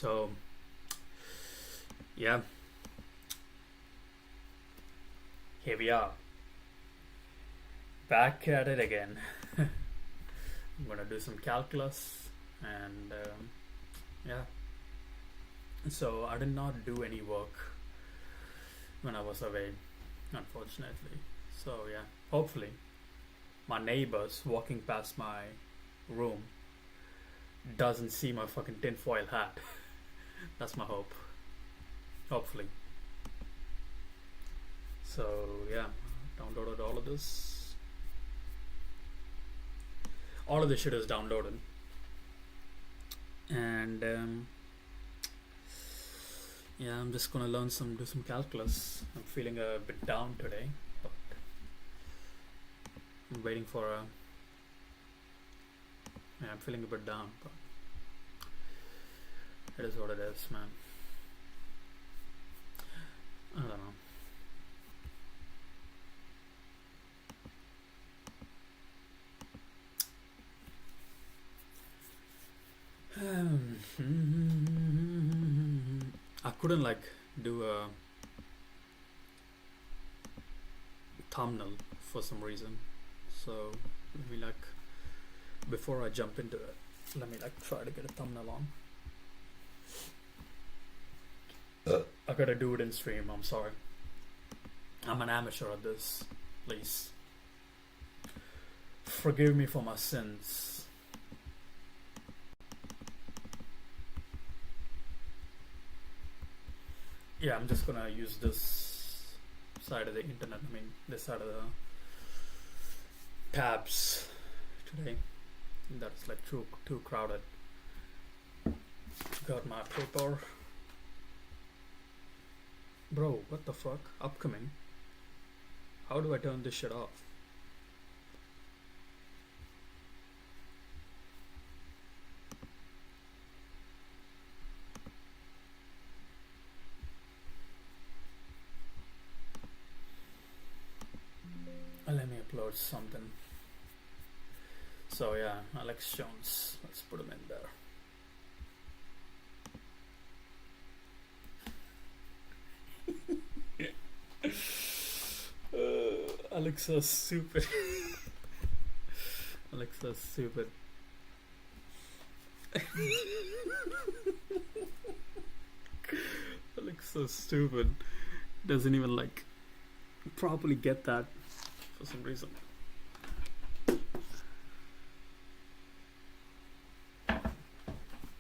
So, yeah, here we are, back at it again. I'm gonna do some calculus, and yeah. So, I did not do any work when I was away, unfortunately. So, yeah, hopefully, my neighbors walking past my room doesn't see my fucking tinfoil hat. That's my hope. Hopefully. So, yeah, downloaded all of this. All of this shit is downloaded. And yeah, I'm just gonna do some calculus. I'm feeling a bit down today, but I'm waiting for a. Yeah, I'm feeling a bit down, but it is what it is, man. I don't know. I couldn't like do a thumbnail for some reason, so let me like before I jump into it, let me like try to get a thumbnail on. I gotta do it in stream. I'm sorry. I'm an amateur at this. Please forgive me for my sins. Yeah, I'm just gonna use this side of the internet. I mean, this side of the tabs today. That's like too crowded. Got my paper. Bro, what the fuck? Upcoming. How do I turn this shit off? Let me upload something. So yeah, Alex Jones. Let's put him in there. Alexa's stupid. Alexa's stupid. Alexa's stupid. Doesn't even like properly get that for some reason.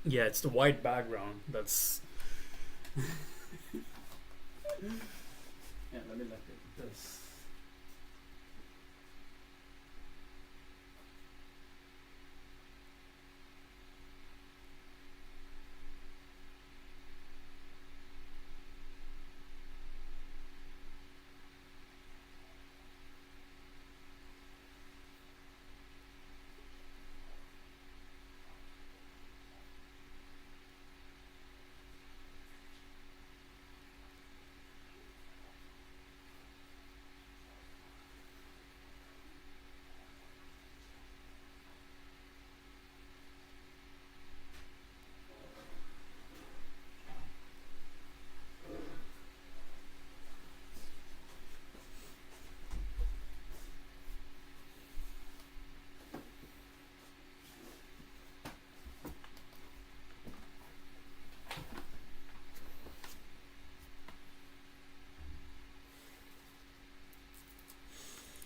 Yeah, it's the white background that's. Yeah, let me look at this.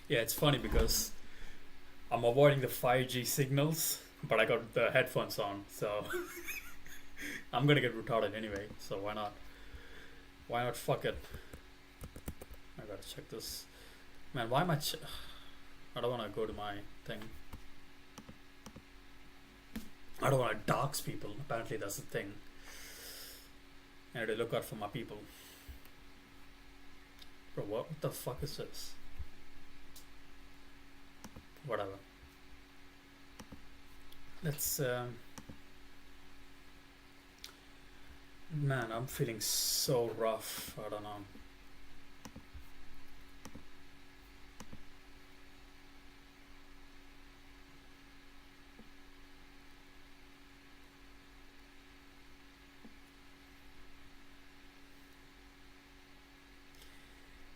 Yeah, it's funny because I'm avoiding the 5G signals, but I got the headphones on, so I'm gonna get retarded anyway. So why not? Why not? Fuck it. I gotta check this. Man, why am I? I don't want to go to my thing. I don't want to dox people. Apparently, that's the thing. I need to look out for my people. Bro, what the fuck is this? Whatever. Let's. Man, I'm feeling so rough. I don't know.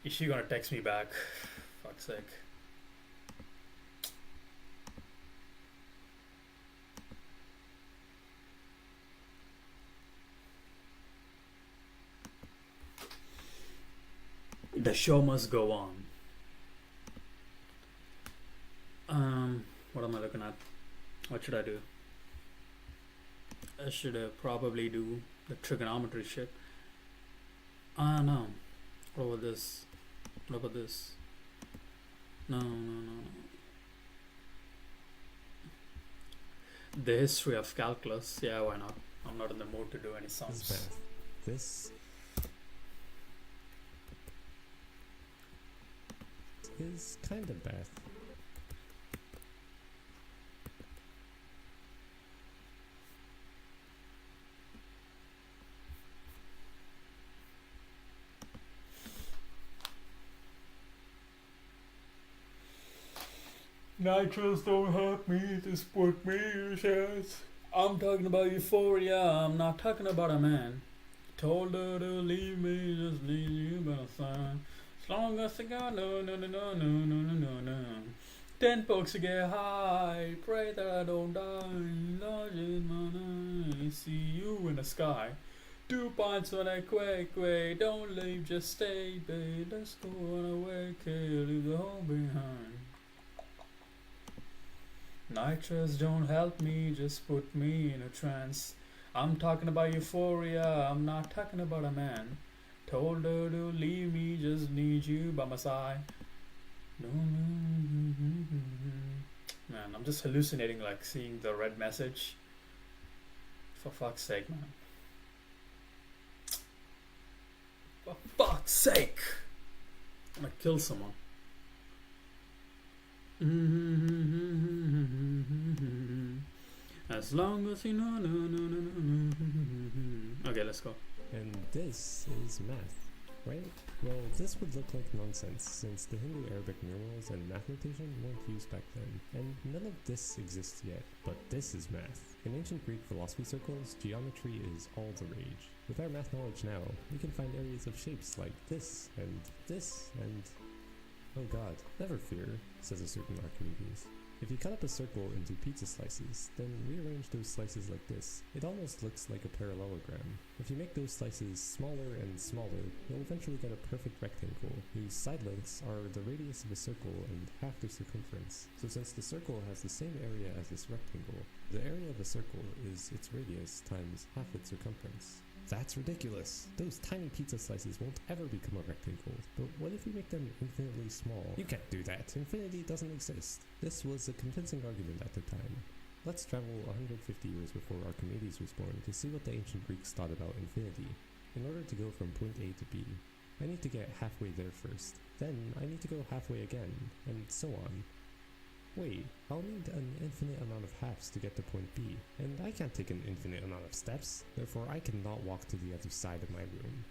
Is she gonna text me back? Fuck's sake. The show must go on. What am I looking at? What should I do? I should probably do the trigonometry shit. No. What about this? What about this? No. The history of calculus. Yeah, why not? I'm not in the mood to do any sums. This is kind of math. Nitros don't help me, just put me in chance. I'm talking about euphoria, I'm not talking about a man. Told her to leave me, just leave you by the sign. As long as I got no. 10 bucks to get high, pray that I don't die. Large in my eyes, see you in the sky. 2 pints on a quick way, don't leave, just stay, babe. Let's go on away, kid, leave the home behind. Nitrous don't help me, just put me in a trance. I'm talking about euphoria, I'm not talking about a man. Told her to leave me, just need you by my side. No. Man, I'm just hallucinating, like seeing the red message. For fuck's sake, man. For fuck's sake! I'm gonna kill someone. As long as you know, no. Okay, let's go. And this is math, right? Well, this would look like nonsense since the Hindu-Arabic numerals and math notation weren't used back then, and none of this exists yet, but this is math. In ancient Greek philosophy circles, geometry is all the rage. With our math knowledge now, we can find areas of shapes like this, and oh god, never fear, says a certain Archimedes. If you cut up a circle into pizza slices, then rearrange those slices like this, it almost looks like a parallelogram. If you make those slices smaller and smaller, you'll eventually get a perfect rectangle, whose side lengths are the radius of a circle and half the circumference. So since the circle has the same area as this rectangle, the area of a circle is its radius times half its circumference. That's ridiculous. Those tiny pizza slices won't ever become a rectangle. But what if we make them infinitely small? You can't do that. Infinity doesn't exist. This was a convincing argument at the time. Let's travel 150 years before Archimedes was born to see what the ancient Greeks thought about infinity. In order to go from point A to B, I need to get halfway there first. Then I need to go halfway again, and so on. Wait, I'll need an infinite amount of halves to get to point B, and I can't take an infinite amount of steps, therefore I cannot walk to the other side of my room.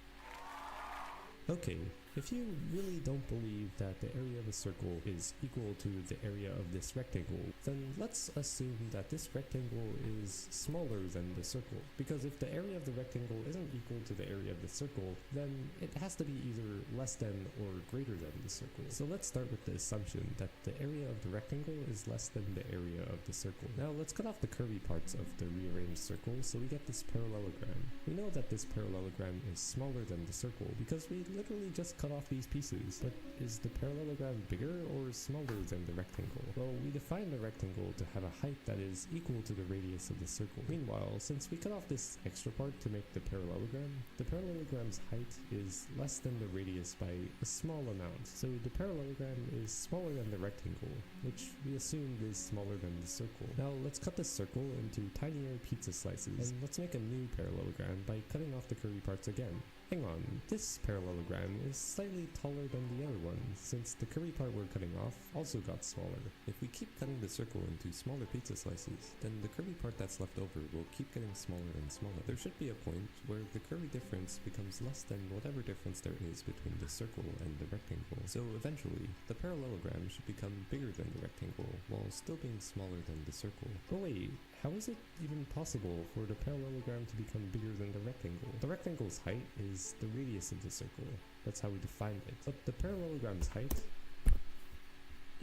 Okay, if you really don't believe that the area of a circle is equal to the area of this rectangle, then let's assume that this rectangle is smaller than the circle. Because if the area of the rectangle isn't equal to the area of the circle, then it has to be either less than or greater than the circle. So let's start with the assumption that the area of the rectangle is less than the area of the circle. Now let's cut off the curvy parts of the rearranged circle so we get this parallelogram. We know that this parallelogram is smaller than the circle because we literally just cut off these pieces. But is the parallelogram bigger or smaller than the rectangle? Well, we define the rectangle to have a height that is equal to the radius of the circle. Meanwhile, since we cut off this extra part to make the parallelogram's height is less than the radius by a small amount. So the parallelogram is smaller than the rectangle, which we assumed is smaller than the circle. Now let's cut this circle into tinier pizza slices, and let's make a new parallelogram by cutting off the curvy parts again. Hang on, this parallelogram is slightly taller than the other one, since the curvy part we're cutting off also got smaller. If we keep cutting the circle into smaller pizza slices, then the curvy part that's left over will keep getting smaller and smaller. There should be a point where the curvy difference becomes less than whatever difference there is between the circle and the rectangle. So eventually, the parallelogram should become bigger than the rectangle, while still being smaller than the circle. But wait, how is it even possible for the parallelogram to become bigger than the rectangle? The rectangle's height is the radius of the circle. That's how we define it. But the parallelogram's height...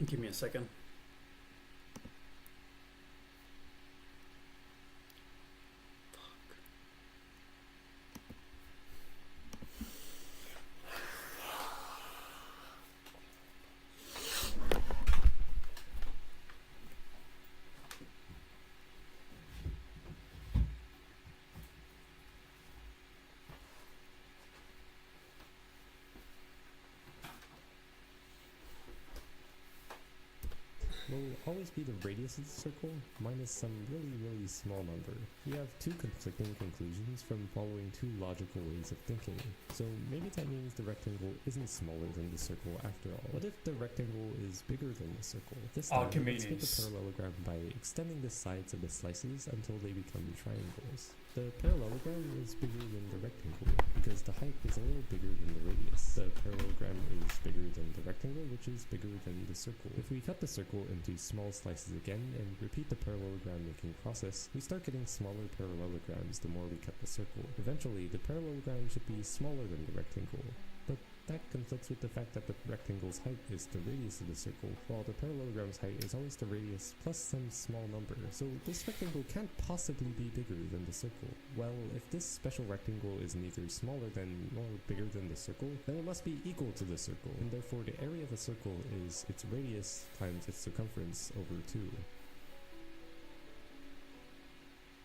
Give me a second. will always be the radius of the circle minus some really small number. We have two conflicting conclusions from following two logical ways of thinking. So maybe that means the rectangle isn't smaller than the circle after all. What if the rectangle is bigger than the circle? This time, let's make a parallelogram by extending the sides of the slices until they become triangles. The parallelogram is bigger than the rectangle because the height is a little bigger than the radius. The parallelogram is bigger than the rectangle, which is bigger than the circle. If we cut the circle into small slices again and repeat the parallelogram making process, we start getting smaller parallelograms the more we cut the circle. Eventually, the parallelogram should be smaller than the rectangle. But that conflicts with the fact that the rectangle's height is the radius of the circle, while the parallelogram's height is always the radius plus some small number. So this rectangle can't possibly be bigger than the circle. Well, if this special rectangle is neither smaller than nor bigger than the circle, then it must be equal to the circle, and therefore the area of a circle is its radius times its circumference over 2.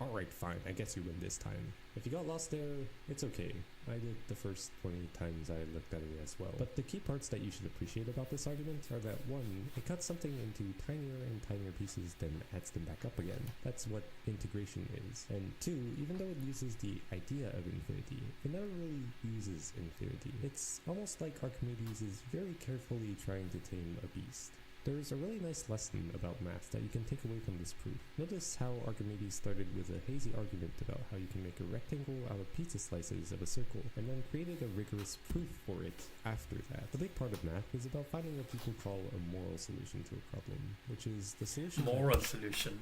Alright, fine, I guess you win this time. If you got lost there, it's okay. I did the first 20 times I looked at it as well. But the key parts that you should appreciate about this argument are that 1, it cuts something into tinier and tinier pieces, then adds them back up again. That's what integration is. And 2, even though it uses the idea of infinity, it never really uses infinity. It's almost like Archimedes is very carefully trying to tame a beast. There's a really nice lesson about math that you can take away from this proof. Notice how Archimedes started with a hazy argument about how you can make a rectangle out of pizza slices of a circle, and then created a rigorous proof for it after that. The big part of math is about finding what people call a moral solution to a problem, which is the solution... Moral solution?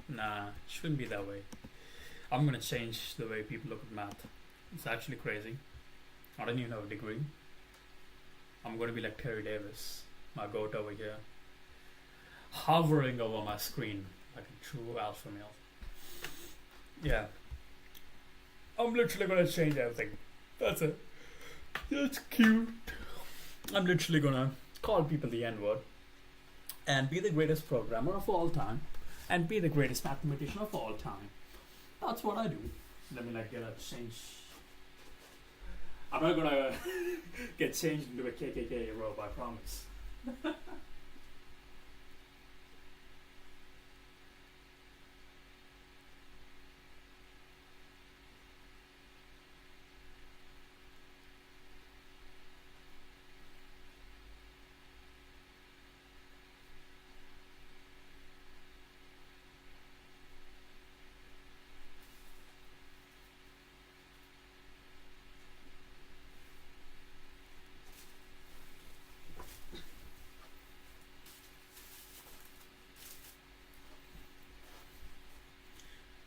Nah, it shouldn't be that way. I'm gonna change the way people look at math. It's actually crazy. I don't even have a degree. I'm gonna be like Terry Davis, my goat over here, hovering over my screen like a true alpha male. Yeah, I'm literally gonna change everything. That's it. That's cute. I'm literally gonna call people the N-word and be the greatest programmer of all time and be the greatest mathematician of all time. That's what I do. Let me get a change. I'm not gonna get changed into a KKK robe, I promise.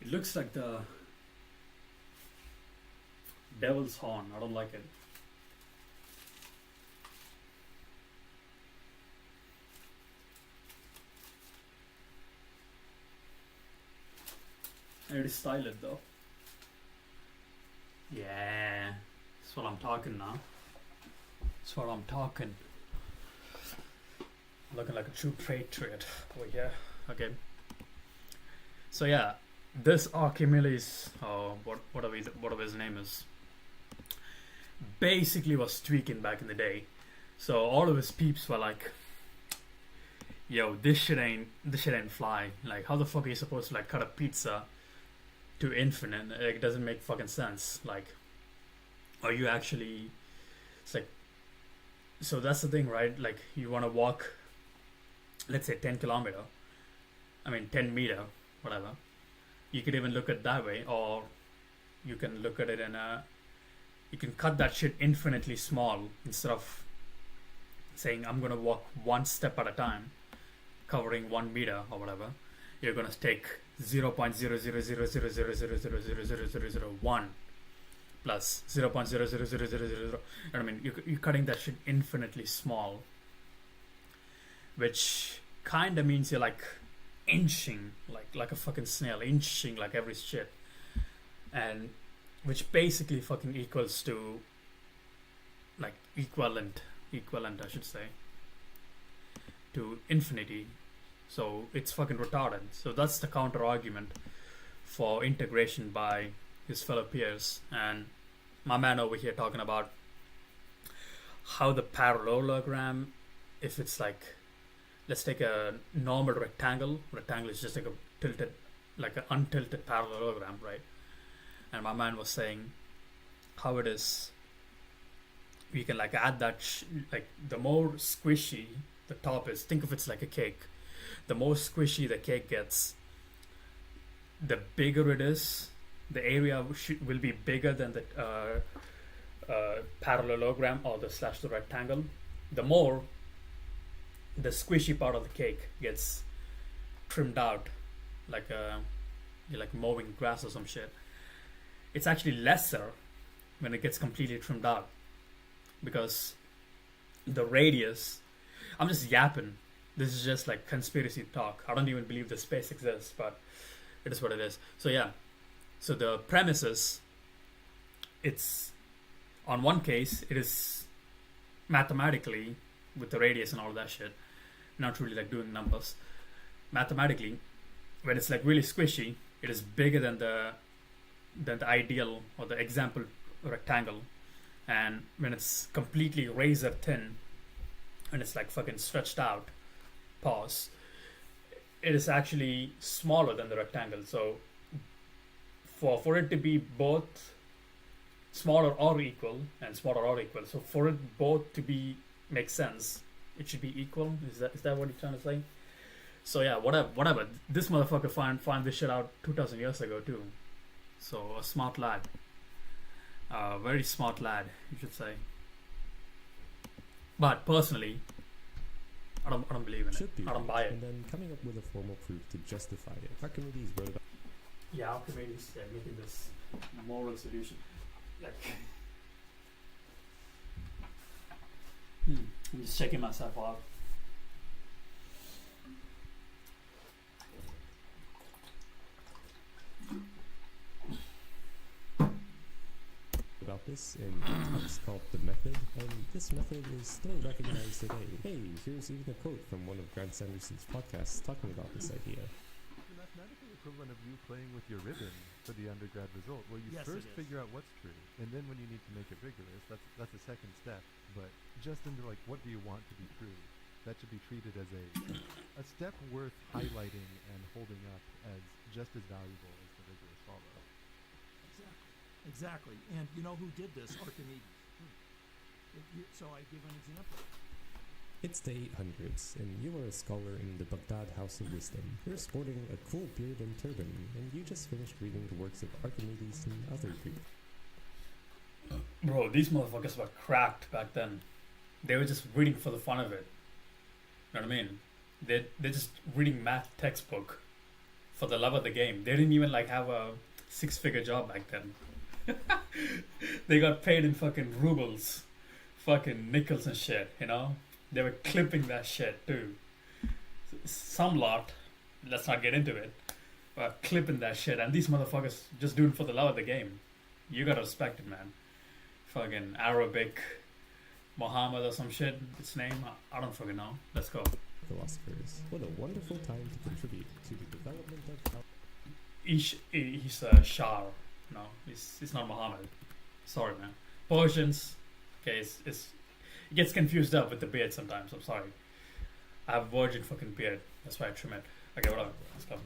It looks like the devil's horn. I don't like it. I need to style it though. Yeah, that's what I'm talking now. That's what I'm talking. Looking like a true patriot over here. Okay. So yeah. This Archimedes, whatever his name is, basically was tweaking back in the day. So all of his peeps were like, "Yo, this shit ain't fly. Like, how the fuck are you supposed to cut a pizza to infinite? It doesn't make fucking sense. Like, are you actually?" It's like, so that's the thing, right? Like, you want to walk, let's say 10 meter, whatever. You could even look at it that way, or you can look at it you can cut that shit infinitely small instead of saying I'm gonna walk one step at a time, covering 1 meter or whatever. You're gonna take 0.00000000001 plus 0.0000000. I mean, you're cutting that shit infinitely small, which kind of means you're like inching, like a fucking snail, inching like every shit, and which basically fucking equals to like equivalent, I should say, to infinity. So it's fucking retarded. So that's the counter argument for integration by his fellow peers. And my man over here talking about how the parallelogram, if it's like, let's take a normal rectangle. Rectangle is just like a tilted, like an untilted parallelogram, right? And my man was saying how it is, we can like add that, like the more squishy the top is, think of it's like a cake. The more squishy the cake gets, the bigger it is. The area will be bigger than the parallelogram or the rectangle. The more the squishy part of the cake gets trimmed out, like you're like mowing grass or some shit. It's actually lesser when it gets completely trimmed out, because the radius, I'm just yapping, this is just like conspiracy talk. I don't even believe the space exists, but it is what it is. So yeah, so the premise is, it's, on one case it is mathematically, with the radius and all that shit, not really like doing numbers, mathematically, when it's like really squishy, it is bigger than the ideal or the example rectangle. And when it's completely razor thin and it's like fucking stretched out, pause, it is actually smaller than the rectangle. So for it to be both smaller or equal, so for it both to be make sense, it should be equal. Is that what you're trying to say? So yeah, whatever. This motherfucker find this shit out 2,000 years ago too. So a smart lad, very smart lad, you should say. But personally, I don't believe in it. I don't buy it. And then coming up with a formal proof to justify it. Archimedes wrote about. Yeah, Archimedes, making this moral solution. Like, I'm just checking myself out. About this in a text called The Method, and this method is still recognized today. Hey, here's even a quote from one of Grant Sanderson's podcasts talking about this idea. The mathematical equivalent of you playing with your ribbon for the undergrad result. Well, you first figure out what's true, and then when you need to make it rigorous, that's a second step. But just into like, what do you want to be true? That should be treated as a step worth highlighting and holding up as just as valuable as the rigorous follow. Exactly. And you know who did this? Archimedes. So I give an example. It's the 800s, and you are a scholar in the Baghdad House of Wisdom. You're sporting a cool beard and turban, and you just finished reading the works of Archimedes and other Greek. Bro, these motherfuckers were cracked back then. They were just reading for the fun of it. You know what I mean? They're just reading math textbook for the love of the game. They didn't even like have a 6-figure job back then. They got paid in fucking rubles, fucking nickels and shit, you know? They were clipping that shit too. Some lot, let's not get into it, but clipping that shit. And these motherfuckers just doing it for the love of the game. You gotta respect it, man. Fucking Arabic Muhammad or some shit, its name, I don't fucking know. Let's go. Philosophers, what a wonderful time to contribute to the development of how He's Shah. No, it's not Muhammad. Sorry, man. Persians, okay, it gets confused up with the beard sometimes. I'm sorry. I have a virgin fucking beard. That's why I trim it. Okay, whatever. Let's go.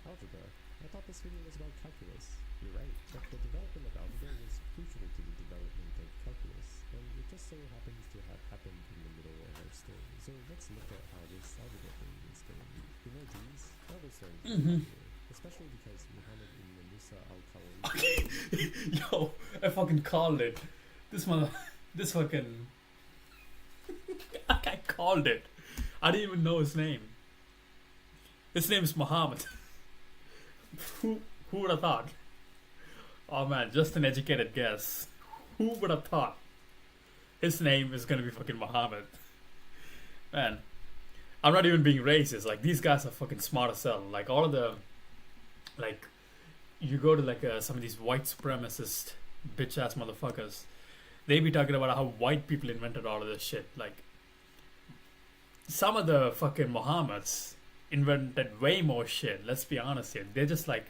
Algebra. I thought this video was about calculus. You're right, but the development of algebra was crucial to the development of calculus, and it just so happens to have happened in the middle of our story. So let's look at how this algebra thing is going. You know these? That was starting especially because Muhammad ibn Musa al-Khalili. Yo, I fucking called it. This fucking I called it. I didn't even know his name. His name is Muhammad. Who would have thought? Oh man, just an educated guess. Who would have thought his name is gonna be fucking Muhammad? Man, I'm not even being racist. Like, these guys are fucking smart as hell. Like, all of the, like, you go to like some of these white supremacist bitch ass motherfuckers, they be talking about how white people invented all of this shit. Like, some of the fucking Muhammads invented way more shit. Let's be honest here. They just like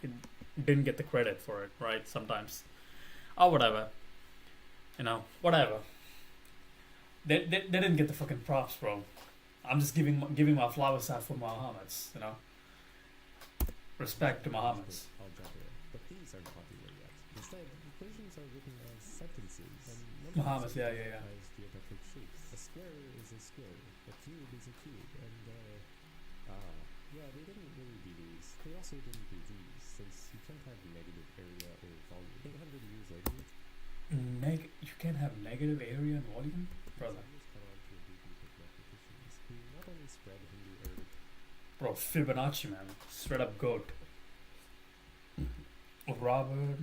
didn't get the credit for it, right? Sometimes, or whatever. You know, whatever. They didn't get the fucking props, bro. I'm just giving my flowers out for Muhammad's. You know, respect to Muhammad's. Algebra, but these aren't popular yet. Instead, equations are written as sentences, and Muhammad's, yeah. as geometric shapes. A square is a square, a cube is a cube, and yeah, they didn't really do these. They also didn't do these, since you can't have negative area or volume. 800 years later, You can't have negative area and volume, brother. designers caught on to a big group of mathematicians who not only spread Hindu Arabic Bro, Fibonacci, man. Straight up goat. Robert,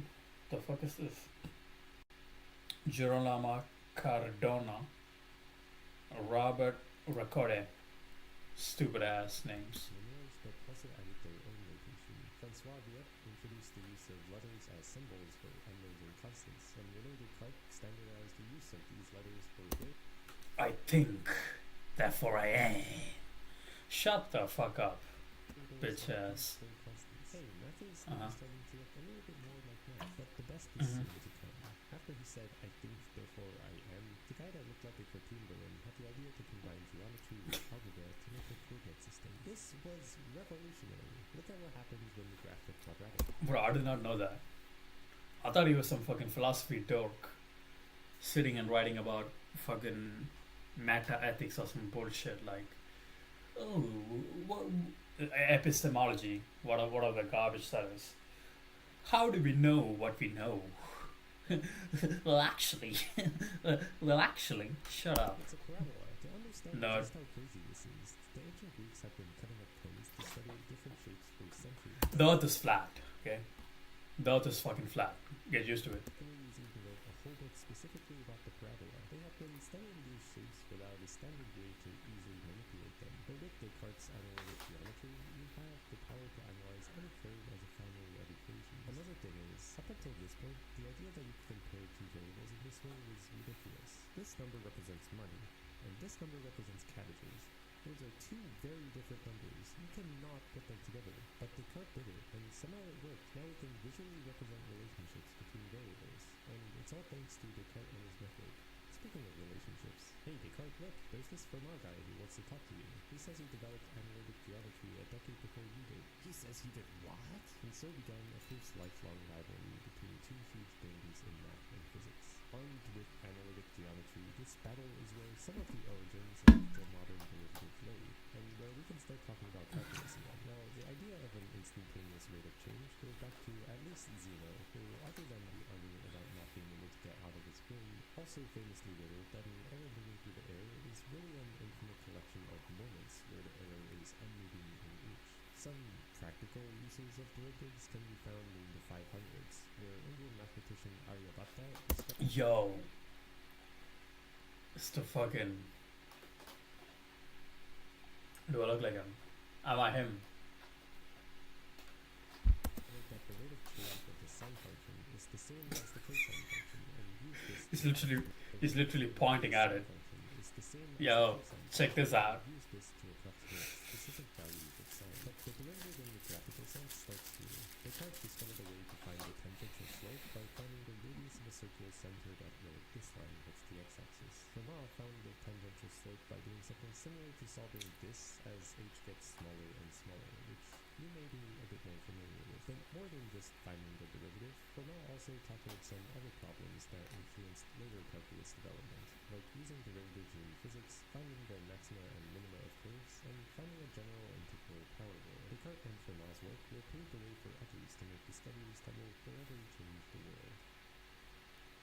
the fuck is this? Girolamo Cardona. Robert Racorde. Stupid ass names. numerals, but also added their own notation. Francois Viet introduced the use of letters as symbols for unknowns and constants, and René Descartes standardized the use of these letters for I think, therefore I am. Shut the fuck up. Bitch ass. Hey, math is Uh-huh. starting to look a little bit more like math, but the best is Mhm. still to come. After he said, I think, therefore I am, the guy that looked like a cartoon villain had the idea to combine geometry with algebra to make a coordinate system. This was revolutionary. Look at what happens when you graph the quadratic. Bro, I did not know that. I thought he was some fucking philosophy dork sitting and writing about fucking meta ethics or some bullshit like, oh, what, epistemology. What are the garbage that is? How do we know what we know? well, actually, shut up. It's a parabola. To understand No. just how crazy this is, the ancient Greeks have been cutting up cones to study different shapes for centuries. The Earth is flat. Okay, the Earth is fucking flat. Get used to it. Achilles even wrote a whole book specifically about the parabola. They have been studying these shapes without a standard way to easily manipulate them. But with Descartes' analytic geometry, you have the power to analyze any curve as a family of equations. Another thing is, up until this point, the idea that you could compare two variables in this way was ridiculous. This number represents money, and this number represents cabbages. Those are two very different numbers. You cannot put them together. But Descartes did it, and somehow it worked. Now we can visually represent relationships between variables, and it's all thanks to Descartes and his method. Speaking of relationships, hey Descartes, look, there's this Fermat guy who wants to talk to you. He says he developed analytic geometry a decade before you did. He says he did what? And so began a fierce lifelong rivalry between two huge brains in math and physics. Armed with analytic geometry, this battle is where some of the origins of the modern derivative lay, and where we can start talking about calculus again. Now, the idea of an instantaneous rate of change goes back to at least Zeno, who, other than the argument about not being able to get out of his room, also famously wrote that an error moving through the air is really an infinite collection of moments where the error is unmoving in each. Some practical uses of derivatives can be found in the 500s, where Indian mathematician Aryabhatta discovered Yo, it's the fucking. Do I look like him? Am I him? that the rate of change of the sine function is the same as the cosine function, and used this He's to literally- the he's rate literally of pointing at sine it. function is the same as Yo, the cosine check this function, out. and use this to approximate specific values of sine. But the derivative in the graphical sense starts here. Descartes discovered a way to find the tangential slope by finding the radius of a circle centered at this line, that's the x-axis. Fermat found the tangential slope by doing something similar to solving this as h gets smaller and smaller, which you may be a bit more familiar with. But more than just finding the derivative, Fermat also tackled some other problems that influenced later calculus development, like using derivatives in physics, finding the maxima and minima of curves, and finding a general integral power law. Descartes and Fermat's work will pave the way for others to make discoveries that will forever change the world.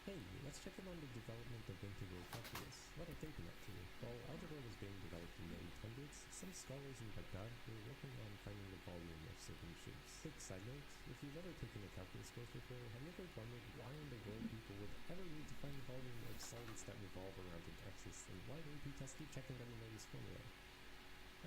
Hey, let's check check in on the development of integral calculus. What are they been up to? While algebra was being developed in the 800s, some scholars in Baghdad were working on finding the volume of certain shapes. Quick side note, if you've ever taken a calculus course before, have you ever wondered why in the world people would ever need to find the volume of solids that revolve around an axis, and why do AP tests keep checking them in this formula?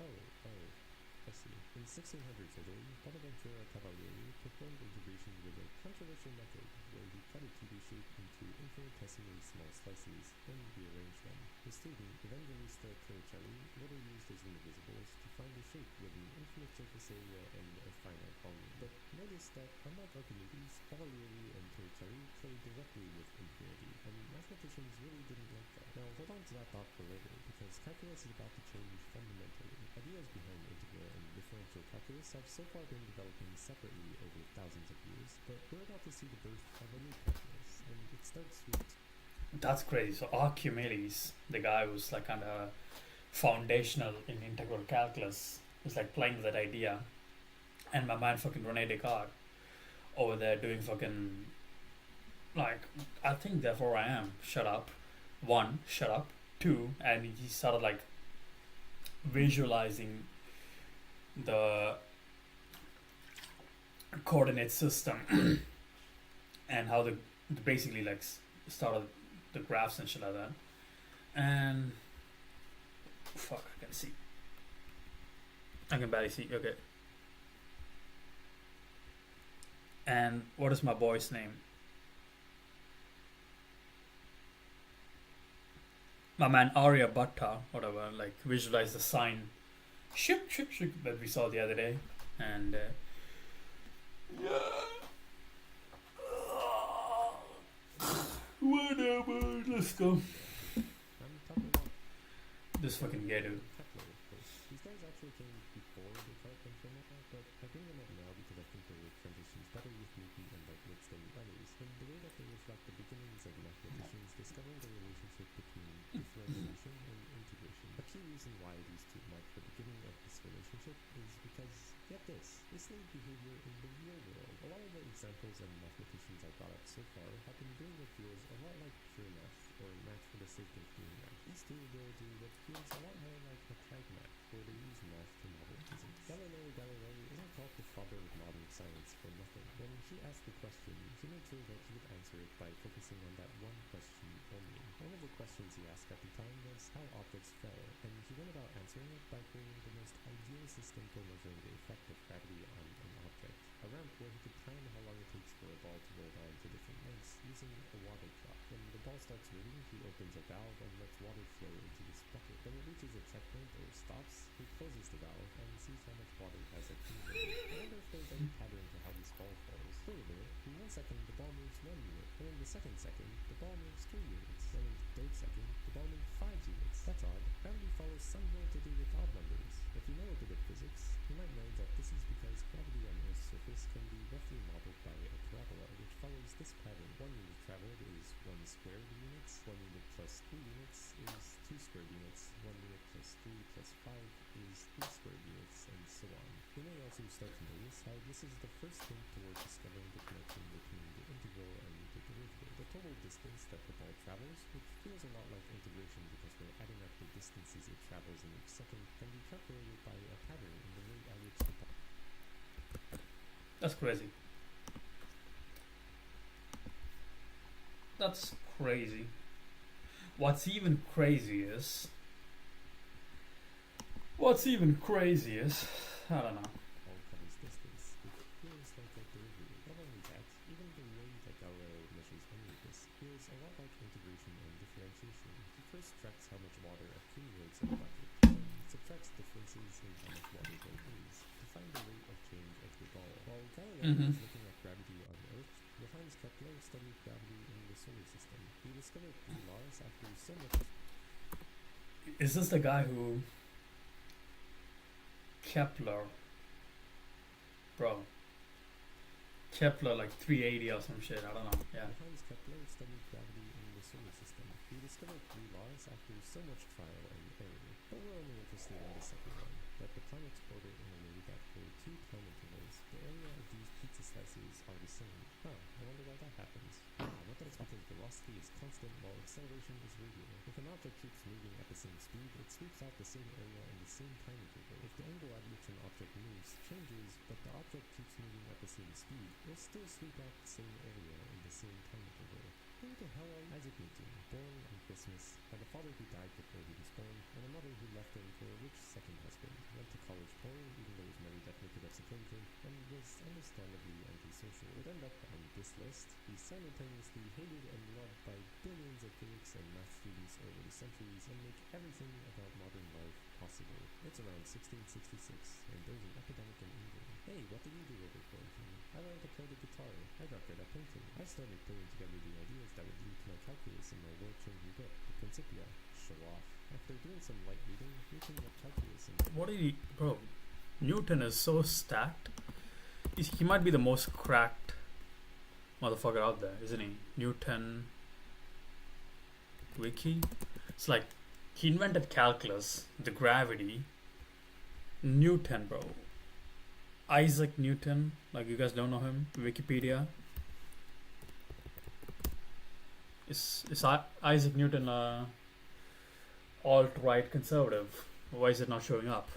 I see. In 1600s Italy, Bonaventura Cavalieri performed integration with a controversial method where he cut a 2D shape into infinitesimally small slices, then rearranged them. His student, Evangelista Torricelli, later used his indivisibles to find a shape with an infinite surface area and a finite volume. But notice that, unlike Archimedes, Cavalieri and Torricelli played directly with infinity, and mathematicians really didn't like that. Now, hold on to that thought for later, because calculus is about to change fundamentally. Ideas behind integral and differential calculus have so far been developing separately over thousands of years, but we're about to see the birth of a new calculus, and it starts with... That's crazy. So Archimedes, the guy who's like kind of foundational in integral calculus, was like playing with that idea, and my man fucking Rene Descartes over there doing fucking like, I think therefore I am. Shut up. 1, shut up. 2, and he started like visualizing the coordinate system and how the basically like started the graphs and shit like that. And fuck, I can see. I can barely see. Okay. And what is my boy's name? My man Aryabhatta, whatever, like visualize the sign that we saw the other day. And whatever, let's go. I'm talking about This fucking gay dude. Kepler, of course. These guys actually came before Descartes and Fermat, but I bring them up now because I think their transitions better with Newton and Leibniz than others, and the way that they reflect the beginnings of mathematicians discovering the relationship between differentiation and integration. A key reason why these two mark the beginning of this relationship is because, get this laid behavior in the real world. A lot of the examples and mathematicians I brought up so far have been doing what feels a lot like pure math, or math for the sake of doing math. These two will do what feels a lot more like applied math, where they use math to model physics. Galileo Galilei isn't called the father of modern science for nothing. When he asked the question, he made sure that he would answer it by focusing on that one question only. One of the questions he asked at the time was how objects fell, and he went about answering it by creating the most ideal system for measuring the effect of gravity on an object. A ramp where he could time how long it takes for a ball to roll down to different lengths using a water clock. When the ball starts moving, he opens a valve and lets water flow into this bucket. When it reaches a checkpoint or stops, he closes the valve and sees how much water has accumulated. I wonder if there's any pattern to how this ball falls. Further, in 1 second, the ball moves 1 unit, and in the second second, the ball moves 3 units, and in the third second, the ball moves 5 units. That's odd. Gravity follows somewhere to do with odd numbers. If you know a bit of physics, you might know that this is because gravity on Earth's surface can be roughly modeled by a parabola, which follows this pattern. 1 unit traveled is 1 squared units, 1 unit plus 3 units is 2 squared units, 1 unit plus 3 plus 5 is 3 squared units, and so on. You may also start to notice how this is the first hint towards discovering the connection between the integral and the derivative. The total distance that the ball travels, which feels a lot like integration because we're adding up the distances it travels in each second, can be calculated by a pattern in the way at which the ball... That's crazy. That's crazy. What's even crazy is, I don't know. Ball covers distance, which feels like a derivative. Not only that, even the way that Galileo measures any of this feels a lot like integration and differentiation. He first tracks how much water accumulates in a bucket, then subtracts differences in how much water there is to find the rate of change of the ball. While Galileo was looking at gravity on Earth, Johannes Kepler studied gravity in the solar system. He discovered 3 laws after so much... Is this the guy who Kepler, bro? Kepler like 380 or some shit. I don't know. Yeah. Johannes Kepler studied gravity in the solar system. He discovered 3 laws after so much trial and error. But we're only interested in the second one, that the planets orbit in a way that for 2 time intervals, the area of these pizza slices are the same. I wonder why that happens. What that's because velocity is constant while acceleration is radial. If an object keeps moving at the same speed, it sweeps out the same area in the same time interval. If the angle at which an object moves changes, but the object keeps moving at the same speed, it will still sweep out the same area in the same time interval. Who the hell are you? Isaac Newton, born on Christmas, had a father who died before he was born, and a mother who left him for a rich second husband. Went to college poor, even though his money definitely could have supported him, and was understandably antisocial. Would end up on this list. He's simultaneously hated and loved by billions of physics and math students over the centuries, and make everything about modern life possible. It's around 1666, and there's an epidemic in England. Hey, what did you do over quarantine? I learned to play the guitar. I got good at painting. I started putting together the ideas that would lead to my calculus in my world-changing book, The Principia. Show off. After doing some light reading, Newton got calculus in What did he, bro? Newton is so stacked. He might be the most cracked motherfucker out there, isn't he? Newton Wiki. It's like he invented calculus, the gravity. Newton, bro. Isaac Newton, like you guys don't know him. Wikipedia. Is Isaac Newton alt-right conservative? Why is it not showing up?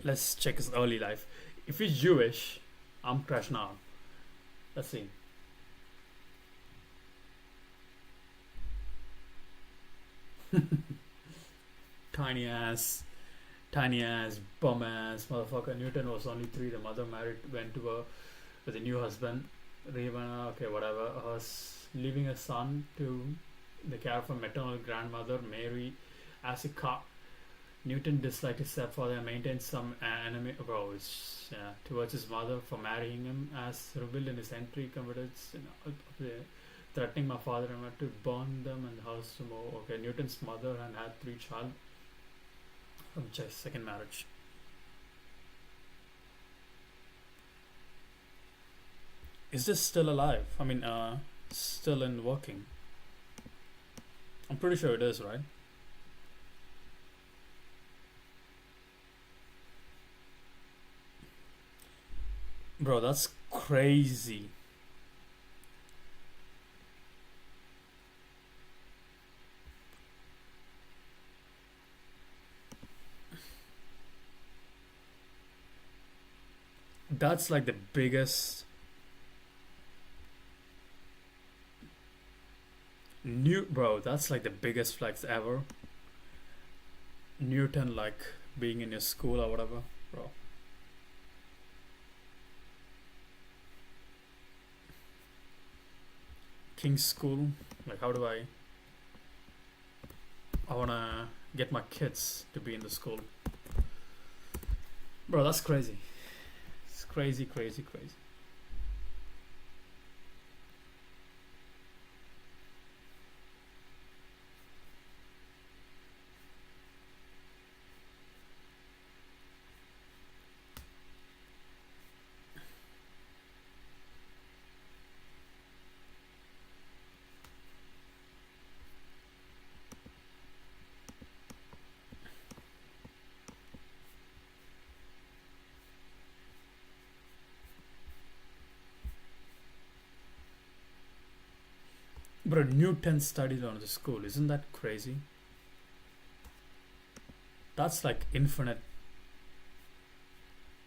Let's check his early life. If he's Jewish, I'm crashing out. Let's see. tiny ass, bum ass motherfucker. Newton was only 3. The mother went with a new husband. Ravana, okay, whatever. Leaving a son to the care of a maternal grandmother, Mary, as a cop. Newton disliked his stepfather and maintained some enemy towards his mother for marrying him. As revealed in his entry, committed threatening my father and to burn them and the house to more. Okay, Newton's mother and had 3 children from second marriage. Is this still alive? I mean, still in working? I'm pretty sure it is, right? Bro, that's crazy. That's like the biggest that's like the biggest flex ever. Newton, like being in your school or whatever, bro. King's School, like how do I wanna get my kids to be in the school. Bro, that's crazy. It's crazy. Bro, Newton studied on the school. Isn't that crazy? That's like infinite.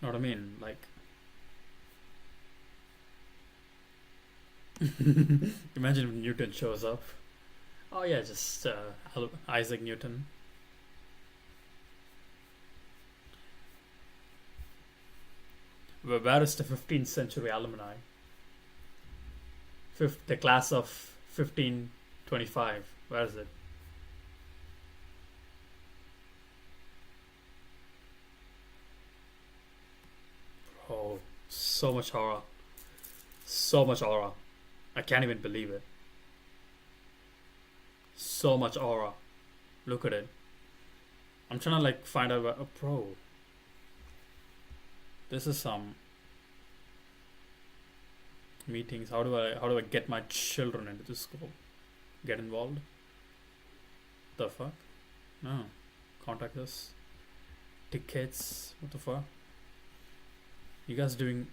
Know what I mean? Like, imagine if Newton shows up. Oh yeah, just Isaac Newton. Where is the 15th century alumni? The class of 1525. Where is it? Oh, so much aura. I can't even believe it. So much aura. Look at it. I'm trying to like find out a pro. This is some meetings. How do I get my children into this school? Get involved? The fuck? No. Contact us. Tickets. What the fuck? You guys doing